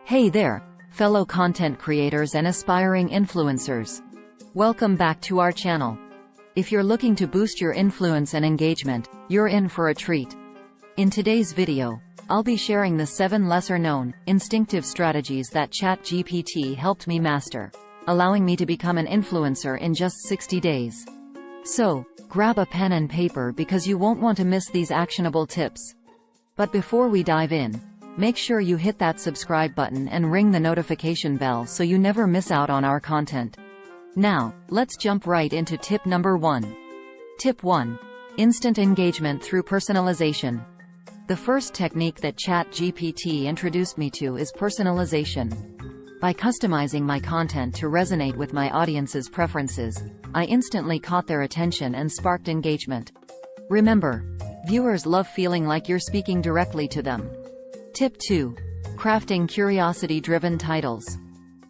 Hey there, fellow content creators and aspiring influencers. Welcome back to our channel. If you're looking to boost your influence and engagement, you're in for a treat. In today's video, I'll be sharing the 7 lesser-known, instinctive strategies that Chatgpt helped me master, allowing me to become an influencer in just 60 days. So, grab a pen and paper because you won't want to miss these actionable tips. But before we dive in, make sure you hit that subscribe button and ring the notification bell so you never miss out on our content. Now, let's jump right into tip number 1. Tip 1. Instant engagement through personalization. The first technique that Chatgpt introduced me to is personalization. By customizing my content to resonate with my audience's preferences, I instantly caught their attention and sparked engagement. Remember, viewers love feeling like you're speaking directly to them. Tip 2. Crafting curiosity-driven titles.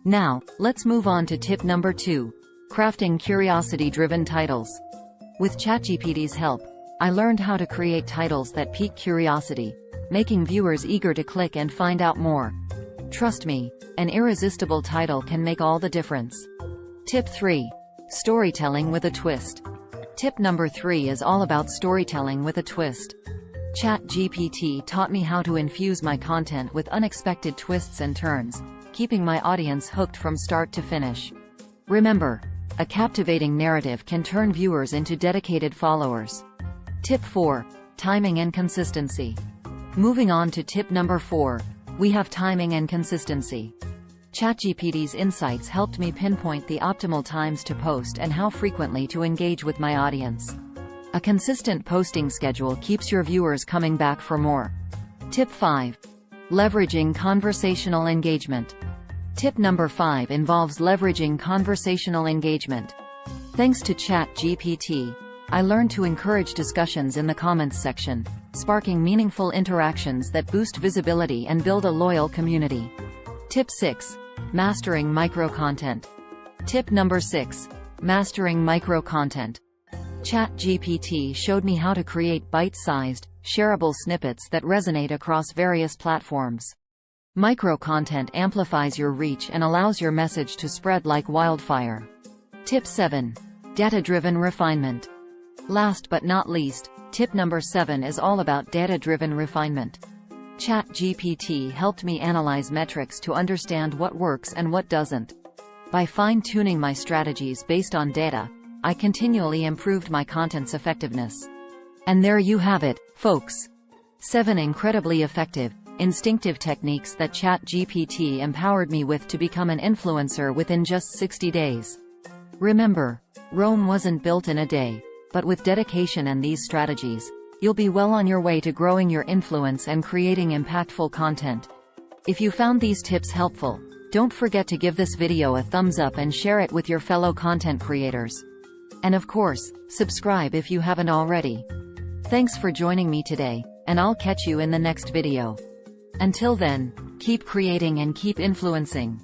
Now, let's move on to tip number 2. Crafting curiosity-driven titles. With ChatGPT's help, I learned how to create titles that pique curiosity, making viewers eager to click and find out more. Trust me, an irresistible title can make all the difference. Tip 3. Storytelling with a twist. Tip number 3 is all about storytelling with a twist. Chatgpt taught me how to infuse my content with unexpected twists and turns, keeping my audience hooked from start to finish. Remember, a captivating narrative can turn viewers into dedicated followers. Tip 4. Timing and consistency. Moving on to tip number 4, we have timing and consistency. ChatGPT's insights helped me pinpoint the optimal times to post and how frequently to engage with my audience. A consistent posting schedule keeps your viewers coming back for more. Tip 5. Leveraging conversational engagement. Tip number 5 involves leveraging conversational engagement. Thanks to ChatGPT, I learned to encourage discussions in the comments section, sparking meaningful interactions that boost visibility and build a loyal community. Tip 6. Mastering micro-content. Tip number 6. Mastering micro-content. ChatGPT showed me how to create bite-sized, shareable snippets that resonate across various platforms. Micro-content amplifies your reach and allows your message to spread like wildfire. Tip 7. Data-driven refinement. Last but not least, tip number 7 is all about data-driven refinement. ChatGPT helped me analyze metrics to understand what works and what doesn't. By fine-tuning my strategies based on data, I continually improved my content's effectiveness. And there you have it, folks. 7 incredibly effective, instinctive techniques that ChatGPT empowered me with to become an influencer within just 60 days. Remember, Rome wasn't built in a day, but with dedication and these strategies, you'll be well on your way to growing your influence and creating impactful content. If you found these tips helpful, don't forget to give this video a thumbs up and share it with your fellow content creators. And of course, subscribe if you haven't already. Thanks for joining me today, and I'll catch you in the next video. Until then, keep creating and keep influencing.